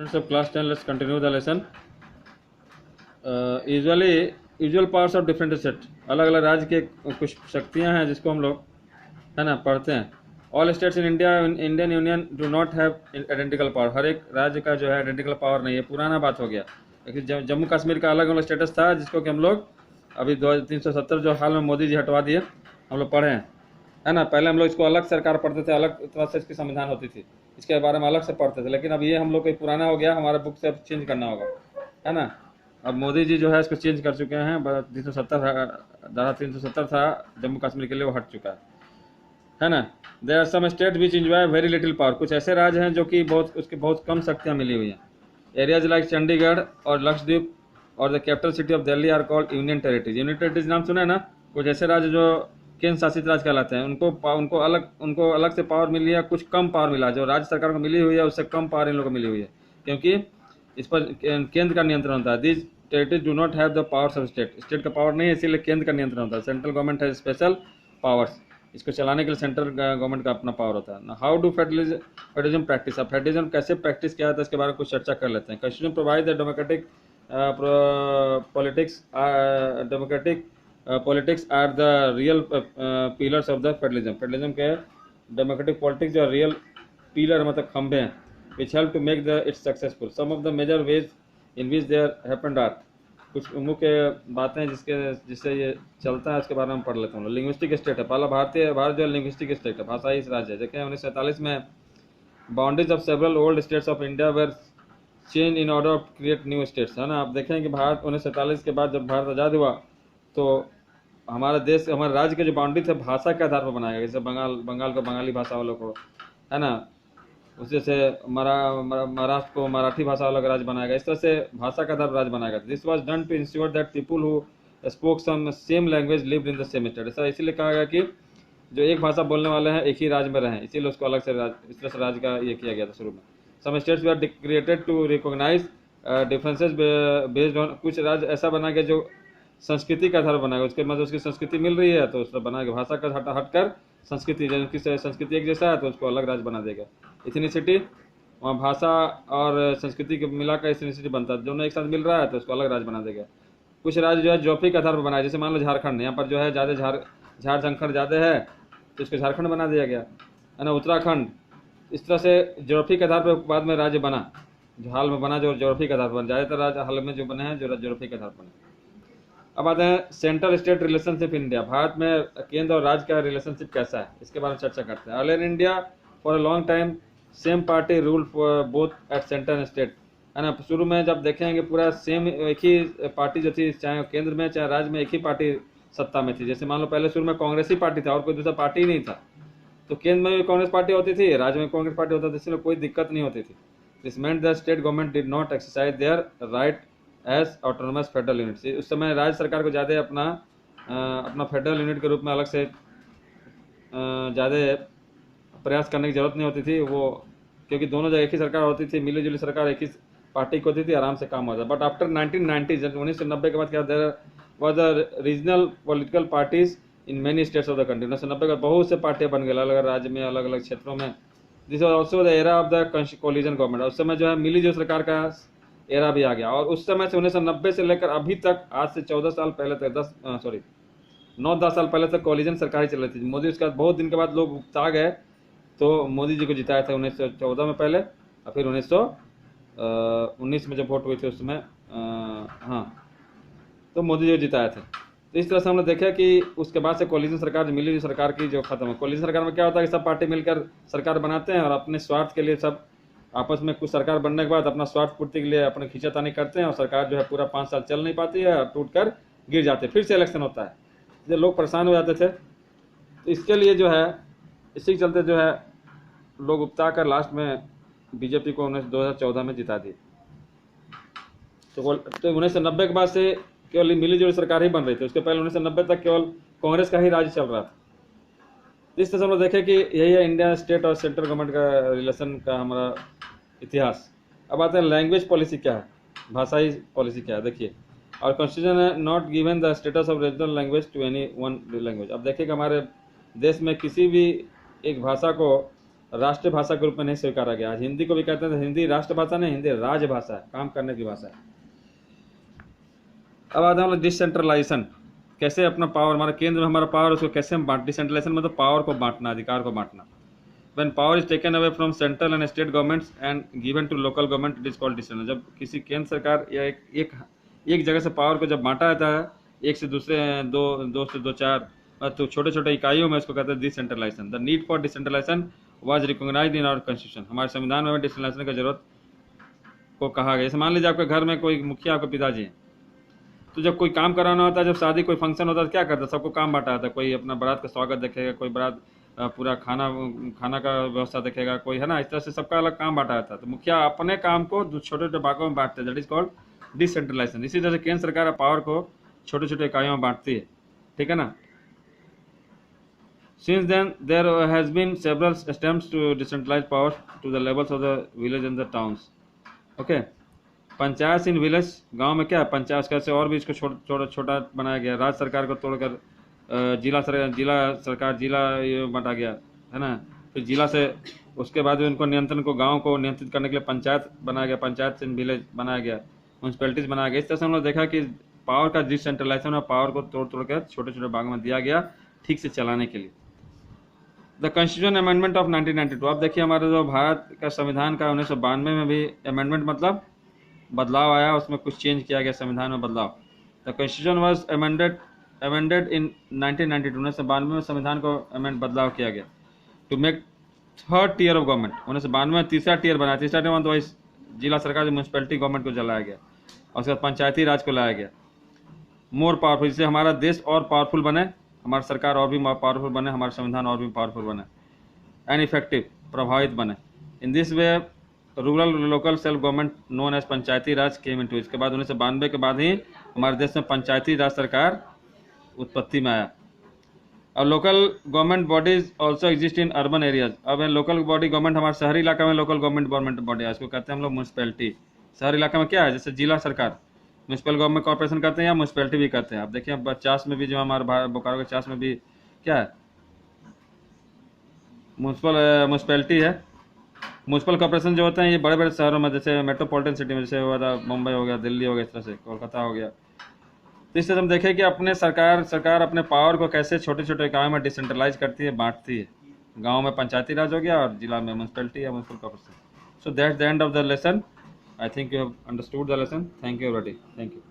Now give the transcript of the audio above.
Students of class 10, let's continue the lesson. Usual powers of different states. अलग अलग राज्य के कुछ शक्तियां हैं जिसको हम लोग है ना पढ़ते हैं. All states in India Indian union do not have identical power. हर एक राज्य का जो है आइडेंटिकल पावर नहीं है, पुराना बात हो गया. लेकिन जम्मू कश्मीर का अलग अलग स्टेटस था जिसको कि हम लोग अभी 370 जो हाल में मोदी जी हटवा दिए हम लोग पढ़े हैं, है ना. पहले हम लोग इसको अलग सरकार पढ़ते थे, अलग तरह से इसकी संविधान होती थी, इसके बारे में अलग से पढ़ते थे. लेकिन अब ये हम लोग को पुराना हो गया, हमारा बुक से अब चेंज करना होगा, है ना. अब मोदी जी जो है इसको चेंज कर चुके हैं. 370 था जम्मू कश्मीर के लिए, वो हट चुका है ना. There are some state which enjoy very little power. कुछ ऐसे राज्य हैं जो कि बहुत कम शक्तियाँ मिली हुई हैं. एरियाज लाइक चंडीगढ़ और लक्षद्वीप और the capital city of Delhi are called union territories. Union territories नाम सुना है ना. कुछ ऐसे राज्य जो केंद्र शासित राज्य कहलाते हैं, उनको अलग से पावर मिली है, कुछ कम पावर मिला. जो राज्य सरकार को मिली हुई है उससे कम पावर इन लोगों को मिली हुई है, क्योंकि इस पर केंद्र का नियंत्रण होता है. This territories do not have the powers of state. State का पावर नहीं है, इसीलिए केंद्र का नियंत्रण होता है. सेंट्रल गवर्नमेंट है स्पेशल पावर्स. इसको चलाने के लिए सेंट्रल गवर्नमेंट का अपना पावर होता है. How do federalism practice. अब फेडरलिज्म कैसे प्रैक्टिस किया जाता है इसके बारे में कुछ चर्चा कर लेते हैं. Constitution provide the democratic politics are the real pillars of the federalism. Federalism के डेमोक्रेटिक पॉलिटिक्स जो रियल पिलर मतलब खंभे हैं, which help to make the its successful. Some of the major ways in which there happened are. कुछ मुख्य बातें जिससे ये चलता है उसके बारे में पढ़ लेता हूँ. लिंग्विस्टिक स्टेट है पहला. भारत जो लिंग्विस्टिक स्टेट है, भाषाई राज्य है. देखें 1947 में boundaries of several old states of India were change in order of create new states, है ना. आप देखें कि भारत 1947 के बाद जब भारत आज़ाद हुआ तो हमारे राज्य के जो बाउंड्री थे भाषा के आधार पर बनाया गया. जैसे बंगाल को बंगाली भाषा वालों को, है ना, उसी से महाराष्ट्र को मराठी भाषा वाला राज्य बनाया गया. इस तरह से भाषा का आधार पर राज्य बनाया गया. This was done to ensure that people who spoke some same language lived in the same state. ऐसा इसीलिए कहा गया कि जो एक भाषा बोलने वाले हैं एक ही राज्य में रहें, इसीलिए उसको अलग से इस तरह से राज्य का ये किया गया था शुरू में. Some states were created to recognise differences based on. कुछ राज्य ऐसा बना गया जो संस्कृति का आधार बनाएगा. उसके मतलब उसकी संस्कृति मिल रही है तो उसको बनाएगा. भाषा का हटकर संस्कृति, जिनकी संस्कृति एक जैसा है तो उसको अलग राज्य बना देगा. इथनिसिटी, वहाँ भाषा और संस्कृति के मिलाकर इथनिसिटी बनता है. दोनों एक साथ मिल रहा है तो उसको अलग राज्य बना देगा. कुछ राज्य जो है ज्योग्राफी के आधार पर बनाए. जैसे मान लो झारखंड, यहाँ पर जो है ज़्यादा झाड़ झंखड़ ज़्यादा है तो इसको झारखंड बना दिया गया, है ना. उत्तराखंड इस तरह से ज्योग्राफी के आधार पर बाद में राज्य बना, जो हाल में बना जो ज्योग्राफी के आधार पर. ज़्यादातर राज्य हाल में जो बने हैं जो ज्योग्राफी के आधार पर बने. अब आते हैं central state relationship India. Bharat में केंद्र और राज्य का रिलेशनशिप कैसा है इसके बारे में चर्चा करते हैं. Earlier India for a long time same party rule both at centre and state, है ना. शुरू में जब देखेंगे पूरा सेम एक ही पार्टी जो थी, चाहे केंद्र में चाहे राज्य में एक ही पार्टी सत्ता में थी. जैसे मान लो पहले शुरू में कांग्रेस ही पार्टी था और कोई दूसरा पार्टी ही नहीं था, तो केंद्र में भी कांग्रेस पार्टी होती थी, राज्य में कांग्रेस पार्टी होता था, इसलिए कोई दिक्कत नहीं होती थी. This meant the state government did not exercise their right as autonomous federal unit. उस समय राज्य सरकार को ज़्यादा अपना फेडरल यूनिट के रूप में अलग से ज़्यादा प्रयास करने की जरूरत नहीं होती थी. वो क्योंकि दोनों जगह एक ही सरकार होती थी, मिली जुली सरकार एक ही पार्टी की होती थी, आराम से काम होता. बट आफ्टर 1990 जब 1990 के बाद क्या there was the regional political parties in many states of the country. 1990 का बहुत से पार्टियां बन गई अलग अलग राज्य में, अलग अलग क्षेत्रों में. This was also the era of the collision government. उस समय जो है मिली जुली सरकार का एरा भी आ गया. और उस समय से 1990 से लेकर अभी तक, आज से 14 साल पहले तक 9-10 साल पहले तक कोलिजन सरकार ही चल रही थी. मोदी उसके बाद बहुत दिन के बाद लोग उकता गए तो मोदी जी को जिताया था 1914 में पहले, और फिर 1919 में जब वोट हुई थी उस समय तो मोदी जी को जिताया था. तो इस तरह से हमने देखा कि उसके बाद से कोलिजन सरकार मिली जुली सरकार की जो खत्म है. कोलिजन सरकार में क्या होता है कि सब पार्टी मिलकर सरकार बनाते हैं और अपने स्वार्थ के लिए सब आपस में कुछ सरकार बनने के बाद अपना स्वार्थ पूर्ति के लिए अपने खींचातानी करते हैं और सरकार जो है पूरा 5 साल चल नहीं पाती है और टूट कर गिर जाते हैं. फिर से इलेक्शन होता है, इसलिए लोग परेशान हो जाते थे. तो इसके लिए जो है इसी के चलते जो है लोग उकता कर लास्ट में बीजेपी को 2014 में जिता दी. तो 1990 के बाद से केवल मिली जुली सरकार ही बन रही थी. उसके पहले 1990 तक केवल कांग्रेस का ही राज्य चल रहा था. इस तरह से हम लोग देखें कि यही है इंडिया स्टेट और सेंट्रल गवर्नमेंट का रिलेशन का हमारा इतिहास. अब आते हैं लैंग्वेज पॉलिसी क्या है, भाषाई पॉलिसी क्या है. देखिए, और कॉन्स्टिट्यूशन है not given the status of regional language to any one language. अब देखिए कि हमारे देश में किसी भी एक भाषा को राष्ट्रीय भाषा के रूप में नहीं स्वीकारा गया। आज हिंदी को भी कहते हैं, हिंदी राष्ट्रभाषा नहीं, हिंदी राजभाषा है, काम करने की भाषा है। अब आते हैं हम लोग डिसेंट्रलाइजेशन, कैसे अपना पावर, हमारा केंद्र में हमारा पावर, उसको कैसे हम बांट, डिसेंट्रलाइजेशन मतलब पावर को बांटना, अधिकार को बांटना। When power is taken away from central and state governments and given to local government, it is called decentralization। जब किसी केंद्र सरकार या एक जगह से पावर को जब बांटा जाता है, एक से दूसरे दो से दो चार तो छोटे छोटे इकाइयों में, इसको कहते हैं decentralisation. The need for decentralisation was recognised in our constitution. हमारे संविधान में डिसेंट्रलाइजेशन की जरूरत को कहा गया। जैसे मान लीजिए आपके घर में कोई मुखिया, आपके पिताजी हैं, तो जब कोई काम कराना होता है, जब शादी कोई फंक्शन होता है, क्या करता है, सबको काम बांटा जाता है। कोई अपना बारात का स्वागत देखेगा, कोई बारात पूरा खाना का व्यवस्था देखेगा, कोई है ना, इस तरह से सबका अलग काम बांटा जाता है। तो मुखिया अपने काम को छोटे छोटे भागों में बांटते हैं, दैट इज कॉल्ड डिसेंट्रलाइजेशन। इसी तरह से केंद्र सरकार पावर को छोटे छोटे इकाइयों में बांटती है, ठीक है ना। Since then there has been several attempts to decentralize power to the levels of the village and the towns। okay, panchayat in village, गांव में क्या है पंचायत, कैसे और भी इसको छोटा बनाया गया। राज्य सरकार को तोड़कर जिला सरकार जिला बंटा गया, है ना। फिर जिला से उसके बाद उनको नियंत्रण को, गांव को नियंत्रित करने के लिए पंचायत बनाया गया, पंचायत इन विलेज बनाया गया, म्यूनसिपैलिटीज बनाया गया। इस तरह से हम लोग देखा कि पावर का डिसेंट्रलाइजेशन और पावर को तोड़ कर छोटे छोटे भागों में दिया गया, ठीक से चलाने के लिए। The constitution amendment of 1992। अब देखिए हमारे जो भारत का संविधान का 1992 में भी अमेंडमेंट मतलब बदलाव आया, उसमें कुछ चेंज किया गया संविधान में बदलाव। The constitution was amended in 1992। 1992 में संविधान को बदलाव किया गया to make third tier of government. 1992 में तीसरा टीयर बनाया। तीसरा टीयर मतलब इस जिला सरकार, म्यूनसिपैलिटी गवर्नमेंट को जलाया गया, और उसके बाद पंचायती राज को लाया गया। मोर पावरफुल, जिससे हमारा देश और पावरफुल बने, हमारी सरकार और भी पावरफुल बने, हमारा संविधान और भी पावरफुल बने, एंड इफेक्टिव, प्रभावित बने। In this way rural local self government known as panchayati raj came into. इसके बाद 1992 के बाद ही हमारे देश में पंचायती राज सरकार उत्पत्ति में आया। और local government bodies also exist in urban areas. अब लोकल बॉडी गवर्नमेंट हमारे शहरी इलाका में लोकल गवर्नमेंट बॉडी है, इसको कहते हैं हम लोग म्यूनसिपैलिटी। शहरी इलाका में क्या है, जैसे जिला सरकार, म्यूनसिपल गवर्नमेंट कॉर्पोरेशन करते हैं या म्यूनसिपैलिटी भी करते हैं। आप देखिए 50 में भी जो हमारे बोकारो के 50 में भी क्या है, म्यूनसिपैलिटी है। म्यूनसिपल कॉर्पोरेशन जो होते हैं ये बड़े बड़े शहरों में, जैसे मेट्रोपॉलिटन सिटी में, जैसे हुआ था मुंबई हो गया, दिल्ली हो गया, इस तरह से कोलकाता हो गया। तो इससे हम देखें कि अपने सरकार अपने पावर को कैसे छोटे छोटे इकाइयों में डिसेंट्रलाइज करती है, बांटती है। गांव में पंचायती राज हो गया और जिला में म्यूनसिपैलिटी या municipal corporation. So that's the end of the lesson. I think you have understood the lesson. Thank you everybody, thank you.